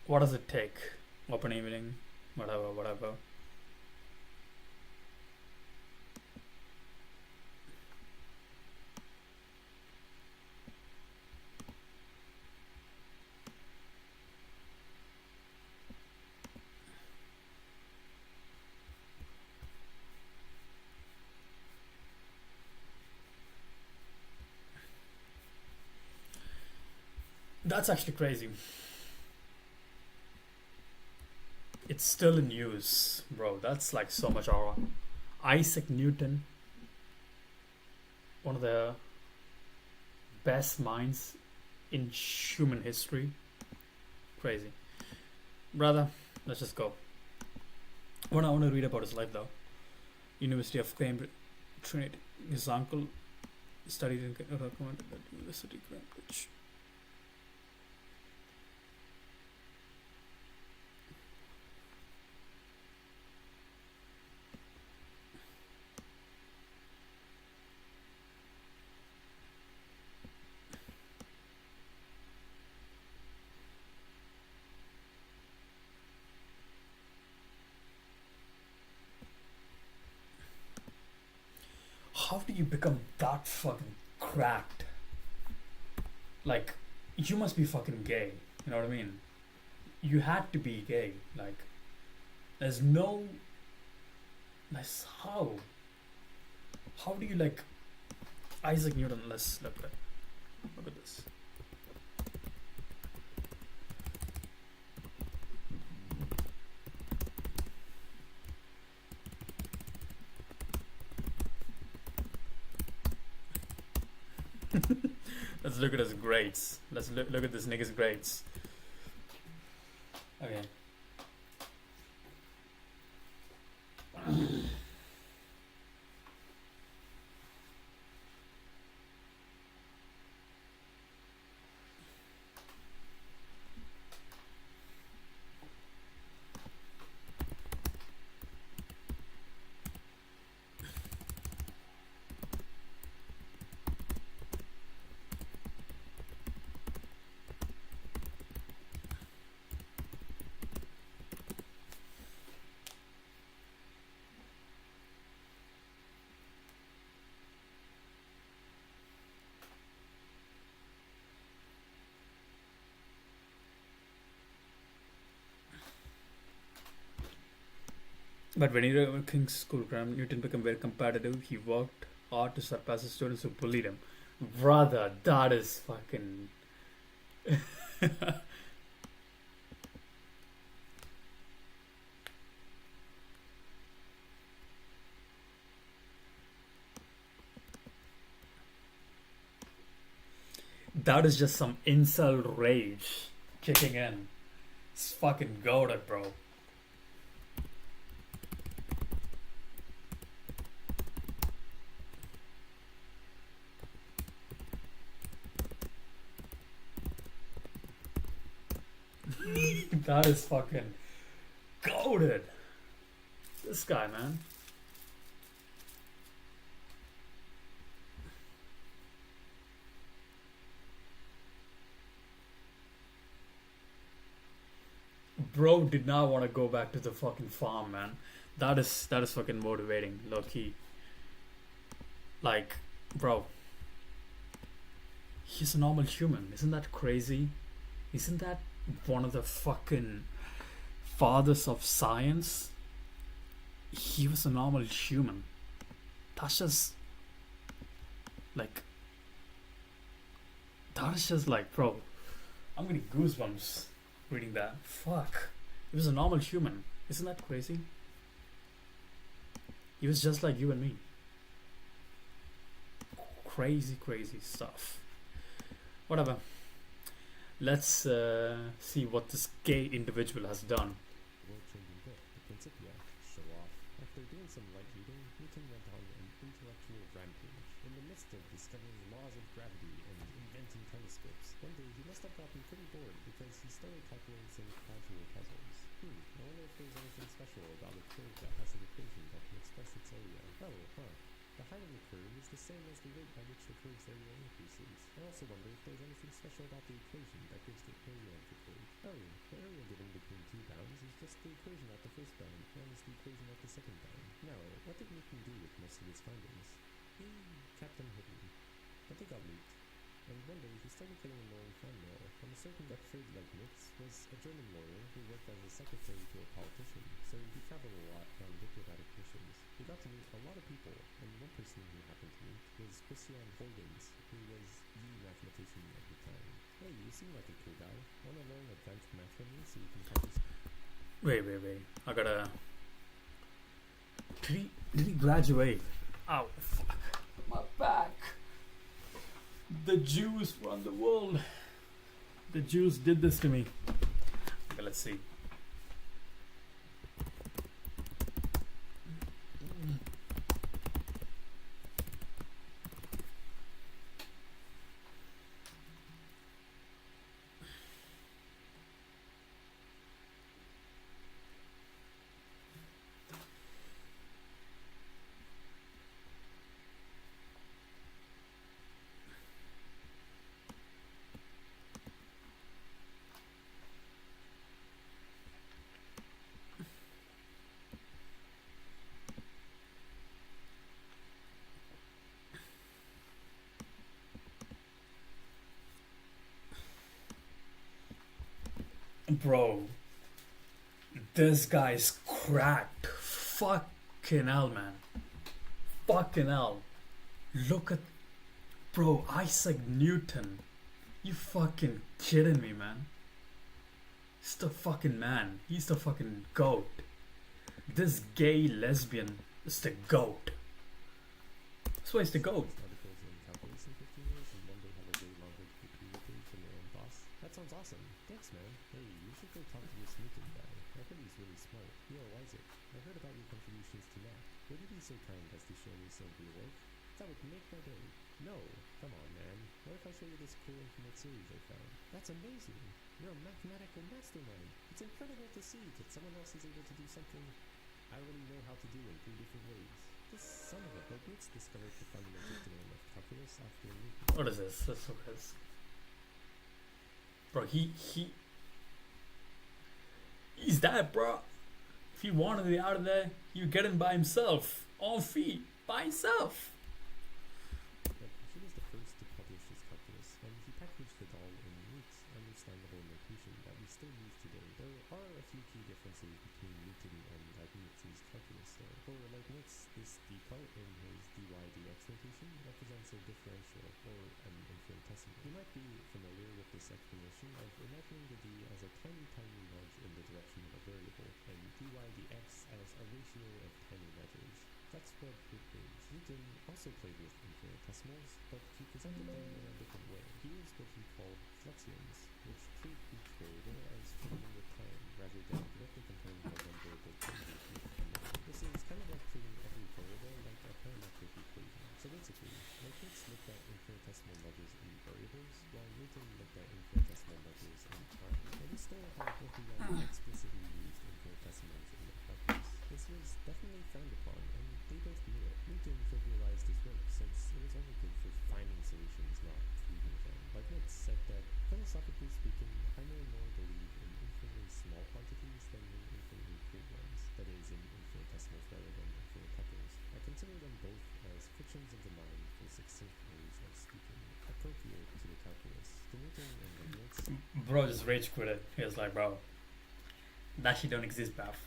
what does it take? Open evening, whatever. That's actually crazy. It's still in use, bro. That's like so much aura. Isaac Newton, one of the best minds in human history. Crazy. Brother, let's just go. I want to read about his life though. University of Cambridge, Trinity. His uncle studied in recommended at University of Cambridge. How do you become that fucking cracked? Like, you must be fucking gay. You know what I mean? You had to be gay. Like, there's no. That's how. How do you like Isaac Newton? Let's look at this. Let's look at his grades. Let's look at this nigga's grades. Okay. But when he was King's School, Newton became very competitive. He worked hard to surpass the students who bullied him. Brother, that is fucking. That is just some incel rage kicking in. It's fucking goated, bro. That is fucking goated. This guy, man. bro did not want to go back to the fucking farm, man. That is fucking motivating, low key. Like, bro, he's a normal human. Isn't that crazy? Isn't that one of the fucking fathers of science? He was a normal human. That's just like, that is just like, bro, I'm getting goosebumps reading that. Fuck. He was a normal human. Isn't that crazy? He was just like you and me. Crazy, crazy stuff. Whatever. Let's see what this gay individual has done. World-changing book, The Principia. Show off. After doing some light reading, Newton went on an intellectual rampage. In the midst of discovering laws of gravity and inventing telescopes, one day he must have gotten pretty bored because he started calculating some casual puzzles. I wonder if there's anything special about a curve that has an equation that can express its area. The height of the curve is the same as the rate by which the curve's area increases. I also wonder if there's anything special about the equation that gives the area of the curve. The area given between two bounds is just the equation at the first bound minus the equation at the second bound. Now, what did Newton do with most of his findings? He kept them hidden. But they got leaked. And one day he started getting annoying fan mail from a certain Gottfried Leibniz was a German lawyer who worked as a secretary to a politician, so he traveled a lot on diplomatic missions. He got to meet a lot of people, and one person he happened to meet was Christian Huygens, who was the mathematician of the time. Hey, you seem like a cool guy. Wanna learn advanced math from me so you can practice? Wait. I gotta... Did he graduate? Ow, fuck. My back. The Jews run the world. The Jews did this to me. Okay, let's see. Bro, this guy's cracked. Fucking hell, man. Fucking hell. Look at... Bro, Isaac Newton. You fucking kidding me, man? He's the fucking man. He's the fucking goat. This gay lesbian is the goat. That's why he's the goat. Articles in calculus in 15 years and one day have a day longer to be page than their own boss. That sounds awesome. Thanks, man. Hey, you should go talk to this Newton guy. I heard he's really smart. Yo, Isaac, I heard about your contributions to math. Would you be so kind as to show me some of your work? That would make my day. No, come on, man. What if I show you this cool infinite series I found? That's amazing. You're a mathematical mastermind. It's incredible to see that someone else is able to do something I already know how to do in 3 different ways. This son of a Leibniz discovered the fundamental theorem of calculus after Newton. What is this? That's so good. Bro, he's that, bro. If he wanted to be out of there, you get him by himself. On feet. By himself. But he was the first to publish his calculus, and he packaged it all in neat, understandable notation that we still use today. There are a few key differences between Newton and Leibniz's calculus, though. For Leibniz, this d part in his dy dx notation represents a differential, or an infinitesimal. You might be familiar with this explanation of imagining the d as a tiny, tiny nudge in the direction of a variable, and dy dx as a ratio of tiny measures. That's what it means. Newton also played with infinitesimals, but he presented them in a different way. He used what he called flexions, which treat each variable as changing with time, rather than directly comparing the non-variable changes with another. This is kind of like treating every variable like a parametric equation. So basically, Leibniz looked at infinitesimal measures in variables, while Newton looked at infinitesimal measures in time. And he still had what he explicitly used infinitesimals in the calculus. This was definitely frowned upon, and they both knew it. Newton trivialized his work since it was only good for finding solutions, not proving them. Leibniz said that, philosophically speaking, I more and more believe in infinitely small quantities functions of the mind for succinct ways of speaking, appropriate to the calculus. The Newton and Leibniz. Bro just rage quit it. He was like, bro, that shit don't exist, bruv.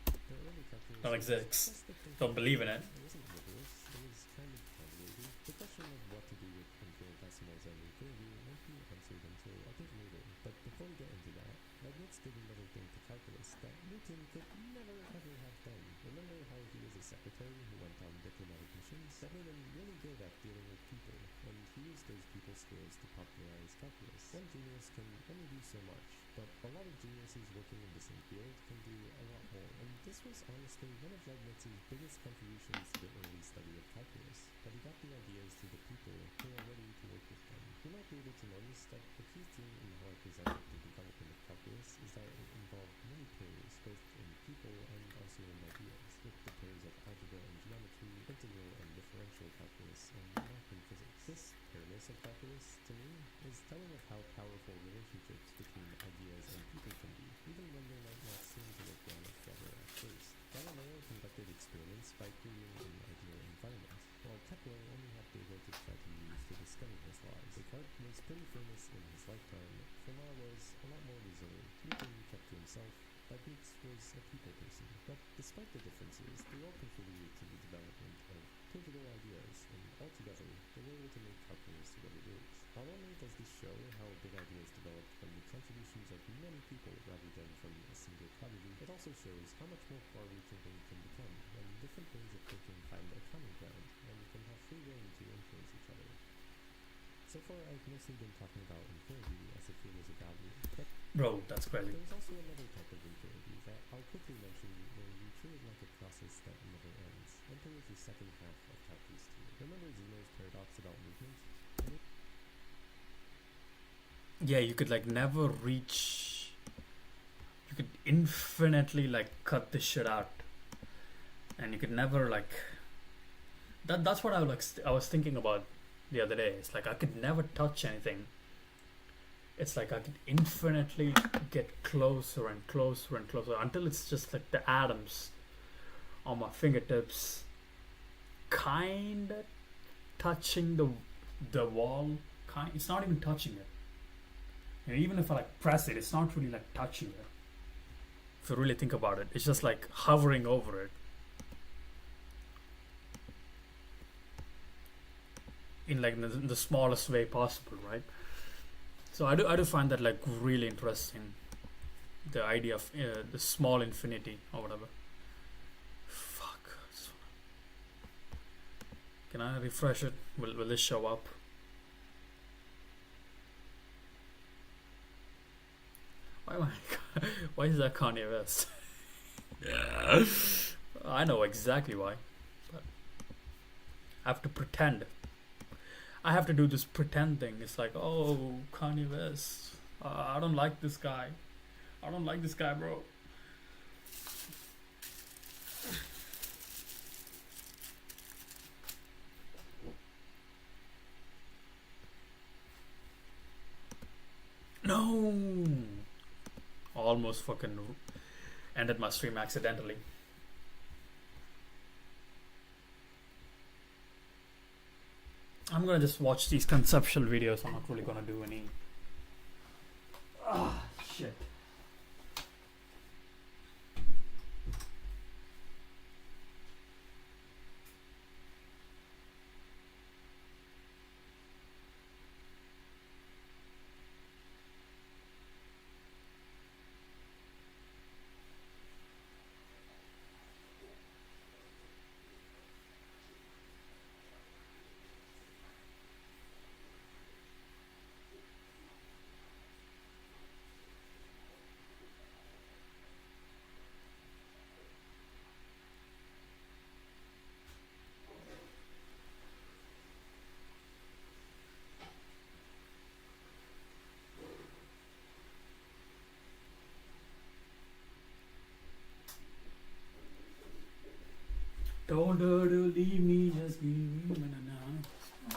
The early calculus Don't was exist. just the thinking. Don't believe in it. It wasn't rigorous. It was kind of convoluted. The question of what to do with infinitesimals and infinity won't be answered until a bit later. But before we get into that, Leibniz did another thing to calculus that Newton could never ever have done. Remember how he was a secretary who went on diplomatic missions? That made him really good at dealing with people, and he used those people skills to popularize calculus. One genius can only do so much, but a lot of geniuses working in the same field can do a lot more. And this was honestly one of Leibniz's biggest contributions to the early study of calculus, that he got the ideas to the people who are ready to work with them. You might be able to notice that the key theme in how I presented the development of calculus is that it involved many pairs, both in people and also in ideas, with the pairs of algebra and geometry, integral and differential calculus, and math and physics. This pairness of calculus, to me, is telling of how powerful relationships between ideas and people can be, even when they might not seem to work well together at first. Galileo conducted experiments by creating an ideal environment, while Kepler only had data to try to use to discover his laws. Descartes was pretty famous in his lifetime. Fermat was a lot more reserved. Newton kept to himself. Leibniz was a people person. But despite the differences, they all contributed to the development of pivotal ideas, and altogether, they were able to make calculus what it is. Not only does this show how big ideas developed from the contributions of many people rather than from a single prodigy, it also shows how much more far-reaching things can become when different ways of thinking find a common ground and can have free rein to influence each other. So far, I've mostly been talking about infinity as if it was a value, but Bro, that's crazy. there's also another type of infinity that I'll quickly mention where we treat it like a process that never ends. Enter the second half of calculus 2. Remember Zeno's paradox about movement? Yeah, you could like never reach. You could infinitely like cut this shit out, and you could never like. That's what I was like. I was thinking about the other day. It's like I could never touch anything. It's like I could infinitely get closer and closer and closer until it's just like the atoms on my fingertips, kinda touching the wall. It's not even touching it. You know, even if I like press it, it's not really like touching it. If you really think about it, it's just like hovering over it. In like the smallest way possible, right? So I do find that like really interesting, the idea of the small infinity or whatever. Fuck. Can I refresh it? Will this show up? Why is that Kanye West? Yeah. I know exactly why, but I have to pretend. I have to do this pretend thing. It's like, oh, Kanye West. I don't like this guy. I don't like this guy, bro. No. Almost fucking ended my stream accidentally. I'm gonna just watch these conceptual videos. I'm not really gonna do any. Ah, shit. Don't leave me, just give me now.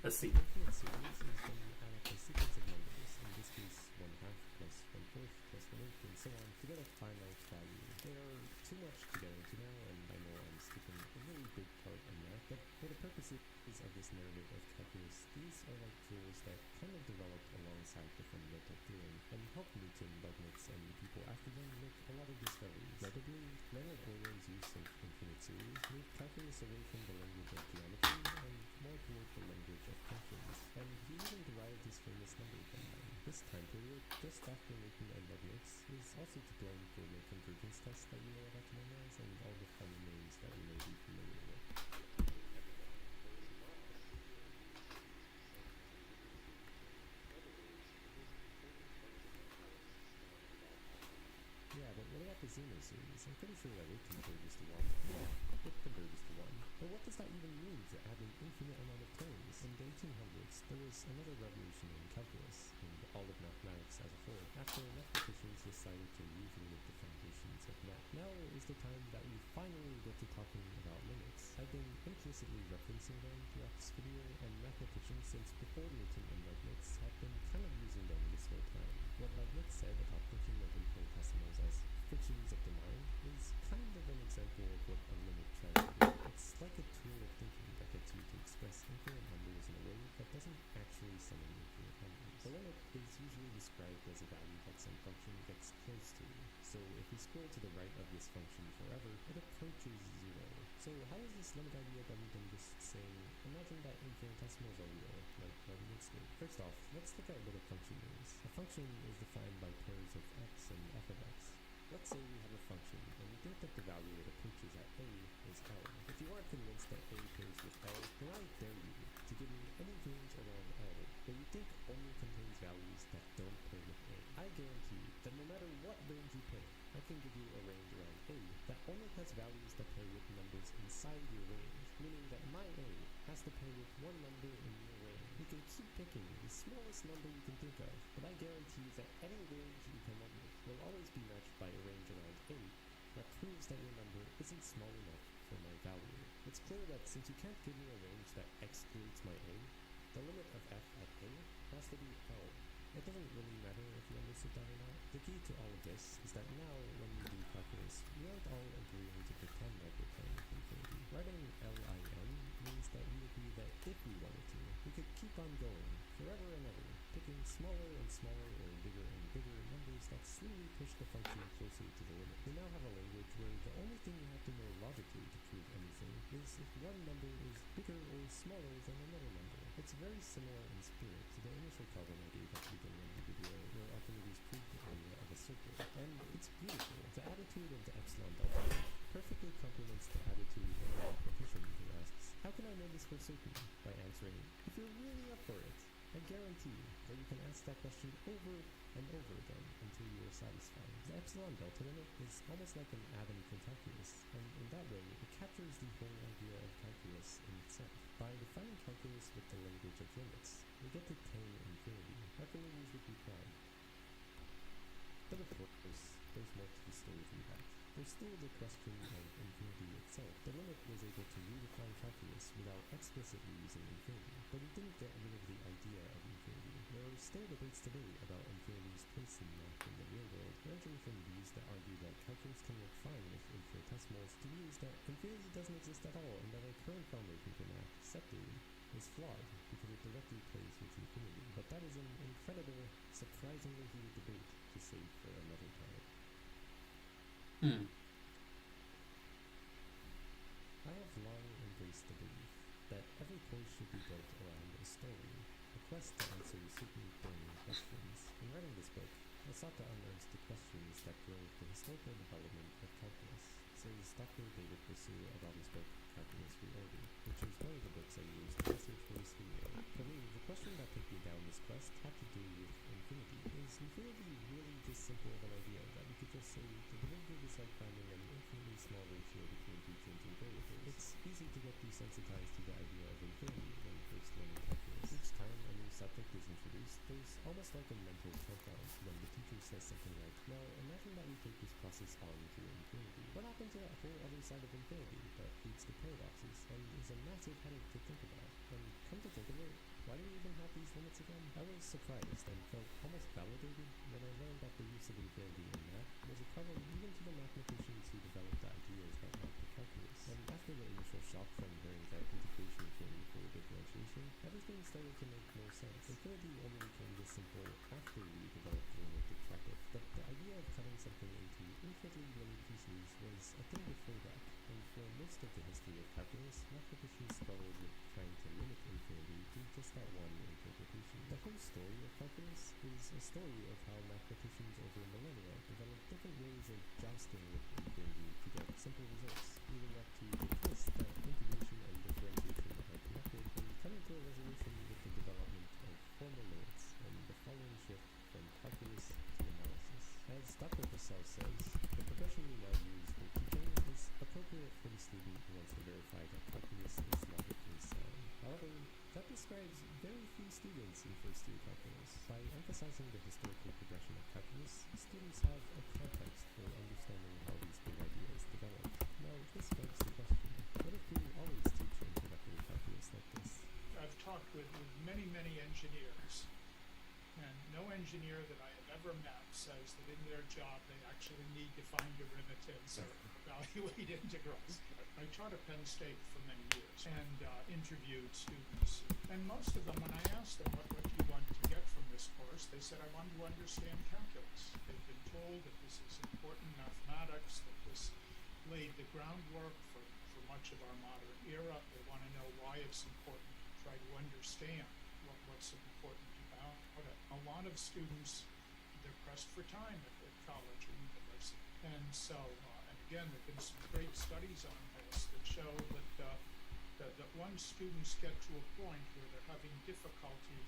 Let's see. Infinite series is when you add up a sequence of numbers, in this case 1/2 plus 1/4 plus 1/8 and so on, to get a finite value. They are too much to get into now, and I know I'm skipping a really big part in that, but for the purposes of this narrative of calculus, these are like tools that kind of developed alongside the fundamental theorem and helped Newton, Leibniz, and the people after them make a lot of discoveries. Notably, Leonard Euler's use of infinite series moved calculus away from the language of geometry and more toward the language of functions, and he even derived his famous number from them. This time period, just after Newton and Leibniz, is also to blame for the convergence test that we know about to memorize and all the fun names that we may be familiar with. Yeah, but what about the Zeno series? I'm pretty sure that it converges to 1. Yeah, it converges to 1. But what does that even mean to add an infinite amount of terms? In the 1800s, there was another revolution in calculus, and all of mathematics as a whole, after mathematicians decided to revisit the foundations of math. Now is the time that we finally get to talking about limits. I've been implicitly referencing them throughout this video, and mathematicians since before Newton and Leibniz have been kind of using them this whole time. What Leibniz said about thinking of infinitesimals as fictions of the mind is kind of an example of what a limit tries to do. It's like a tool of thinking that gets you to express infinite numbers in a way that doesn't actually summon infinite numbers. The limit is usually described as a value that some function gets close to. So if we scroll to the right of this function forever, it approaches 0. So how is this limit idea better than just saying, imagine that infinitesimals are real, like Leibniz did? First off, let's look at what a function is. A function is defined by pairs of x and f of x. Let's say we have a function, and we think that the value it approaches at a is L. If you aren't convinced that a pairs with L, then I dare you to give me any range around L that you think only contains values that don't pair with a. I guarantee that no matter what range you pick, I can give you a range around a that only has values that pair with numbers inside your range, meaning that my a has to pair with one number in your range. You can keep picking the smallest number you can think of, but I guarantee that any range you come up with will always be matched by a range around a that proves that your number isn't small enough for my value. It's clear that since you can't give me a range that excludes my a, the limit of f at a has to be L. It doesn't really matter if you understood that or not. The key to all of this is that now, when we do calculus, we aren't all agreeing to pretend like we're playing with infinity. Writing LIN means that we agree that if we wanted to, we could keep on going, forever and ever, picking smaller and smaller or bigger and bigger numbers that slowly push the function closer to the limit. We now have a language where the only thing you have to know logically to prove anything is if one number is bigger or smaller than another number. It's very similar in spirit to the initial problem I gave at the beginning of the video, where Archimedes proved the area of a circle. And it's beautiful. The attitude of the epsilon delta perfectly complements the attitude of the mathematician who asks, how can I know this for certain? By answering, if you're really up for it. I guarantee that you can ask that question over and over again until you are satisfied. The epsilon delta limit is almost like an atom for calculus, and in that way, it captures the whole idea of calculus in itself. By defining calculus with the language of limits, we get to tame infinity. Archimedes would be proud. But of course, there's more to the story than that. There's still the question of infinity itself. The limit was able to redefine calculus without explicitly using infinity, but it didn't get rid of the idea of infinity. There are still debates today about infinity's place in math in the real world, ranging from views that argue that calculus can work fine with infinitesimals to views that infinity doesn't exist at all and that our current foundation for math, set theory, is flawed because it directly plays with infinity. But that is an incredible, surprisingly heated debate to save for another time. I have long embraced the belief that every course should be built around a story, a quest to answer certain burning questions. In writing this book, I sought to unearth the questions that drove the historical development of calculus, says Dr. David Brisseau about his book, Calculus Reordered, which is one of the books I used to research for this video. For me, the question that took me down this quest had to do with infinity. Is infinity really this simple of an idea that we could just say the derivative is like finding an infinitely small ratio between regions and variables? It's easy to get desensitized to the idea of infinity when first learning calculus. Each time a new subject is introduced, there's almost like a mental countdown when the teacher says something like, now imagine that we take this process on to infinity. What happens to that whole other side of infinity that leads to paradoxes and is a massive headache to think about? And come to think of it, why do we even have these limits again? I was surprised and felt almost validated when I learned that the use of infinity in math was a part the mathematicians who developed the ideas that led to calculus. And after the initial shock from hearing that integration came before differentiation, everything started to make more sense. Infinity only became this simple after we developed geometric calculus, but the idea of cutting something into infinitely many pieces was a thing before that. And for most of the history of calculus, mathematicians struggled with trying to limit infinity to just that one interpretation. The whole story of calculus is a story of how mathematicians over millennia developed different ways of jousting with infinity to get simple results, leading up to the twist that integration and differentiation are connected and coming to a resolution with the development of formal limits and the following shift from calculus to analysis. As Dr. Vassell says, the progression we now use for teaching is appropriate for the student who wants to verify that calculus is logically sound. However, that describes very few students in first-year calculus. By emphasizing the historical progression of calculus, students have a context for understanding how these big ideas developed. Now, this begs the question, what if we always teach introductory calculus like this? I've talked with many, many engineers, and no engineer that I have ever met says that in their job they actually need to find derivatives or evaluate integrals. I taught at Penn State for many years and interviewed students. And most of them, when I asked them what do you want to get from this course, they said, I want to understand calculus. They've been told that this is important mathematics, that this laid the groundwork for much of our modern era. They want to know why it's important to try to understand what's important about it. A lot of students, they're pressed for time at college and university. And so, and again, there have been some great studies on this that show that once students get to a point where they're having difficulty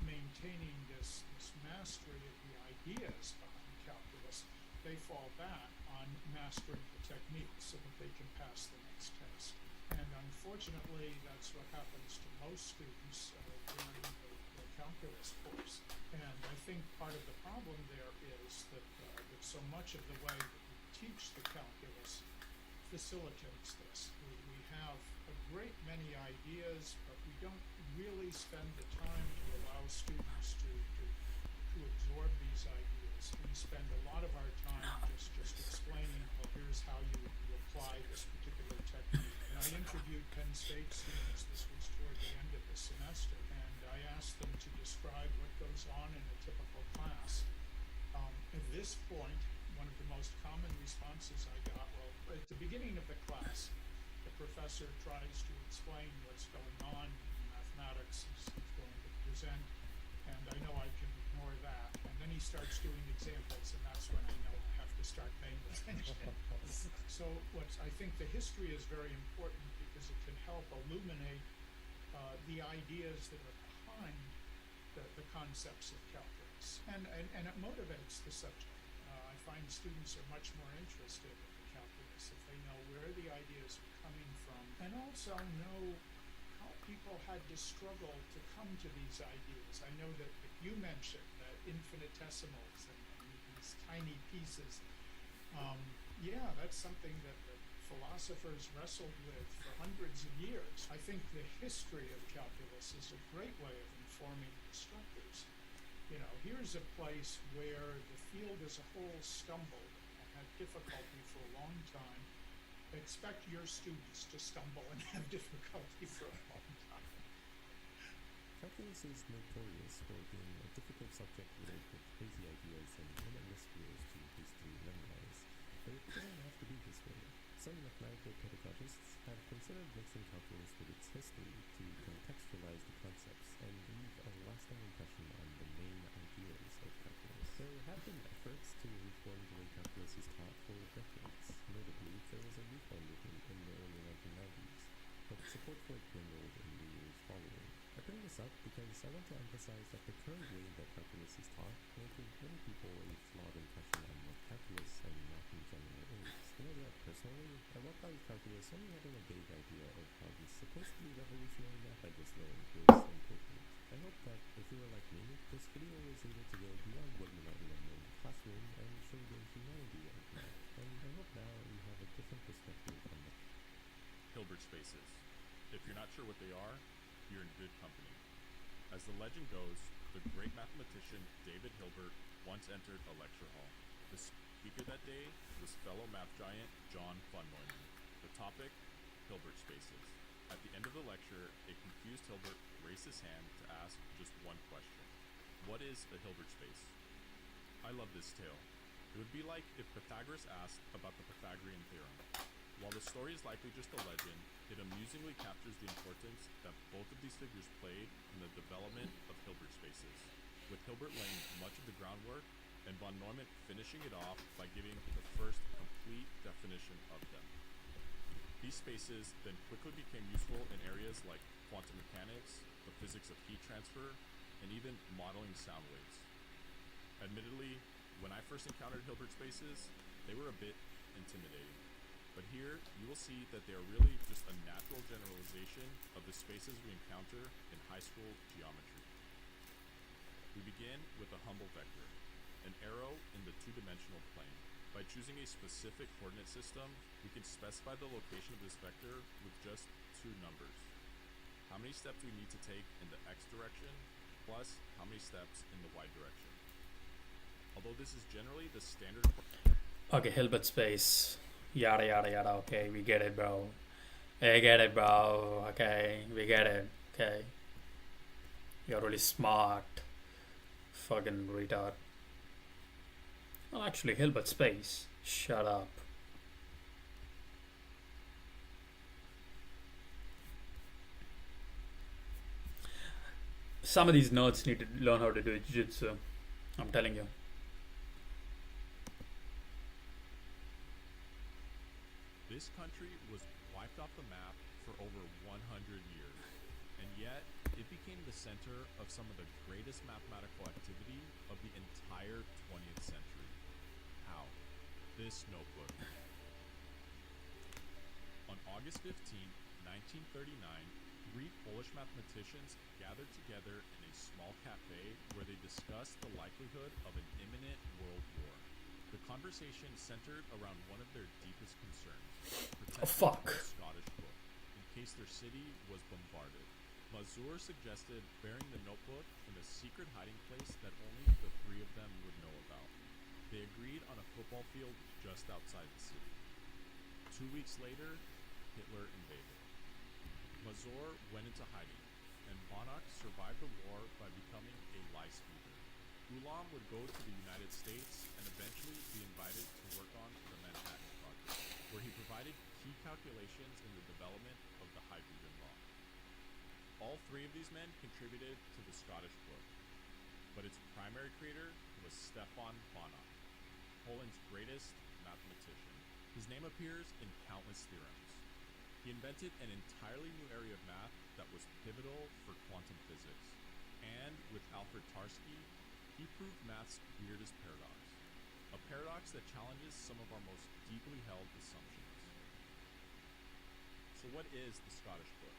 maintaining this mastery of the ideas behind calculus, they fall back on mastering the techniques so that they can pass the next test. And unfortunately, that's what happens to most students during the calculus course. And I think part of the problem there is that so much of the way that we teach the calculus facilitates this. We have a great many ideas, but we don't really spend the time to allow students to absorb these ideas. We spend a lot of our time just explaining, well, here's how you apply this particular technique. And I interviewed Penn State students, this was toward the end of the semester, and I asked them to describe what goes on in a typical class. At this point, one of the most common responses I got, well, at the beginning of the class, the professor tries to explain what's going on in mathematics. He's going to present, and I know I can ignore that. And then he starts doing examples, and that's when I know I have to start paying attention. So I think the history is very important because it can help illuminate the ideas that are behind the concepts of calculus. And it motivates the subject. I find students are much more interested in the calculus if they know where the ideas are coming from and also know how people had to struggle to come to these ideas. I know that you mentioned that infinitesimals and these tiny pieces. That's something that the philosophers wrestled with for hundreds of years. I think the history of calculus is a great way of informing instructors. Here's a place where the field as a whole stumbled and had difficulty for a long time. Expect your students to stumble and have difficulty for a long time. Calculus is notorious for being a difficult subject riddled with crazy ideas and limitless rules to hastily memorize. But it doesn't have to be this way. Some mathematical pedagogists have considered mixing calculus with its history to contextualize the concepts and leave a lasting impression on the main ideas of calculus. There have been efforts to reform the way calculus is taught for decades. Notably, there was a reform movement in the early 1990s, but support for it dwindled in the years following. I bring this up because I want to emphasize that the current way that calculus is taught may give many people a flawed impression on what calculus and math in general is. I know that personally, I walked out of calculus only having a vague idea of how this supposedly revolutionary math I just learned is important. I hope that if you are like me, this video was able to go beyond what you might learn in the classroom and show the humanity of math. And I hope now you have a different perspective on it. Hilbert spaces. If you're not sure what they are, you're in good company. As the legend goes, the great mathematician David Hilbert once entered a lecture hall. The speaker that day was fellow math giant John von Neumann. The topic, Hilbert spaces. At the end of the lecture, a confused Hilbert raised his hand to ask just one question. What is a Hilbert space? I love this tale. It would be like if Pythagoras asked about the Pythagorean theorem. While the story is likely just a legend, it amusingly captures the importance that both of these figures played in the development of Hilbert spaces, with Hilbert laying much of the groundwork and von Neumann finishing it off by giving the first complete definition of them. These spaces then quickly became useful in areas like quantum mechanics, the physics of heat transfer, and even modeling sound waves. Admittedly, when I first encountered Hilbert spaces, they were a bit intimidating. But here, you will see that they are really just a natural generalization of the spaces we encounter in high school geometry. We begin with a humble vector, an arrow in the two-dimensional plane. By choosing a specific coordinate system, we can specify the location of this vector with just two numbers. How many steps we need to take in the x direction, plus how many steps in the y direction. Although this is generally the standard... Okay, Hilbert space. Yada yada yada. Okay, we get it, bro. I get it, bro. Okay, we get it. Okay. You're really smart. Fucking retard. Well, actually, Hilbert space. Shut up. Some of these nerds need to learn how to do jiu-jitsu. I'm telling you. This country was wiped off the map for over 100 years, and yet it became the center of some of the greatest mathematical activity of the entire 20th century. How? This notebook. On August 15, 1939, three Polish mathematicians gathered together in a small cafe where they discussed the likelihood of an imminent world war. The conversation centered around one of their deepest concerns, protecting the Scottish book, in case their city was bombarded. Mazur suggested burying the notebook in a secret hiding place that only the three of them would know about. They agreed on a football field just outside the city. 2 weeks later, Hitler invaded. Mazur went into hiding, and Banach survived the war by becoming a lice feeder. Ulam would go to the United States and eventually be invited to work on the Manhattan Project, where he provided key calculations in the development of the hydrogen bomb. All three of these men contributed to the Scottish book, but its primary creator was Stefan Banach, Poland's greatest mathematician. His name appears in countless theorems. He invented an entirely new area of math that was pivotal for quantum physics, and with Alfred Tarski, he proved math's weirdest paradox, a paradox that challenges some of our most deeply held assumptions. So what is the Scottish book?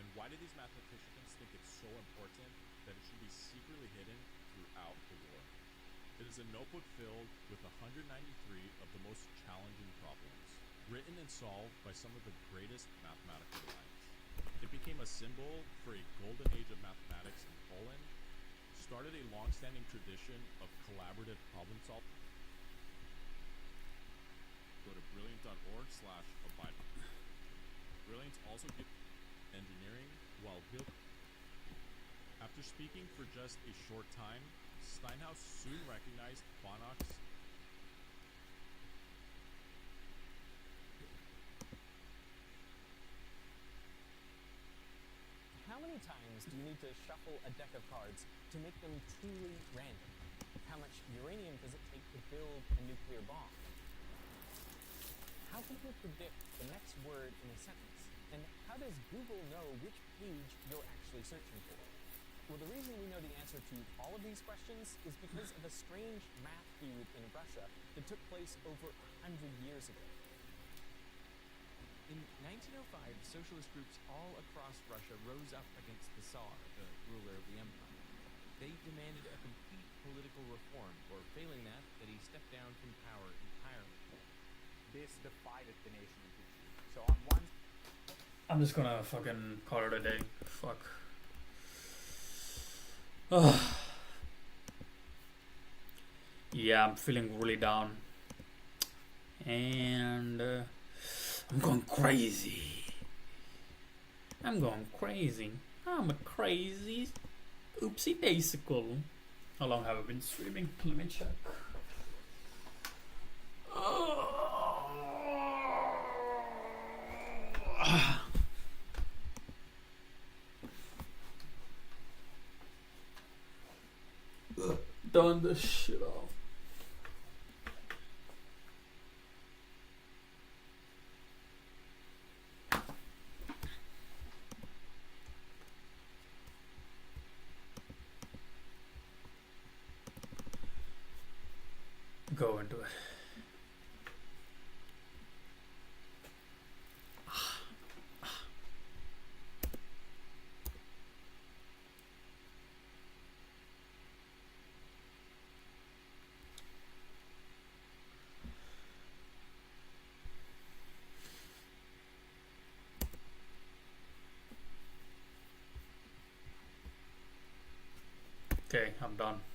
And why do these mathematicians think it's so important that it should be secretly hidden throughout the war? It is a notebook filled with 193 of the most challenging problems, written and solved by some of the greatest mathematical minds. It became a symbol for a golden age of mathematics in Poland, started a long-standing tradition of collaborative problem solving. Go to brilliant.org/abide. Brilliant also gives engineering while built. After speaking for just a short time, Steinhaus soon recognized Banach's How many times do you need to shuffle a deck of cards to make them truly random? How much uranium does it take to build a nuclear bomb? How can you predict the next word in a sentence? And how does Google know which page you're actually searching for? Well, the reason we know the answer to all of these questions is because of a strange math feud in Russia that took place over 100 years ago. In 1905, socialist groups all across Russia rose up against the Tsar, the ruler of the empire. They demanded a complete political reform, or failing that he step down from power entirely. This divided the nation into two. So on one... I'm just gonna fucking call it a day. Fuck. Yeah, I'm feeling really down. And I'm going crazy. I'm going crazy. I'm a crazy oopsie daisicle. How long have I been streaming? Let me check. Turn this shit off. Go into it. Okay, I'm done.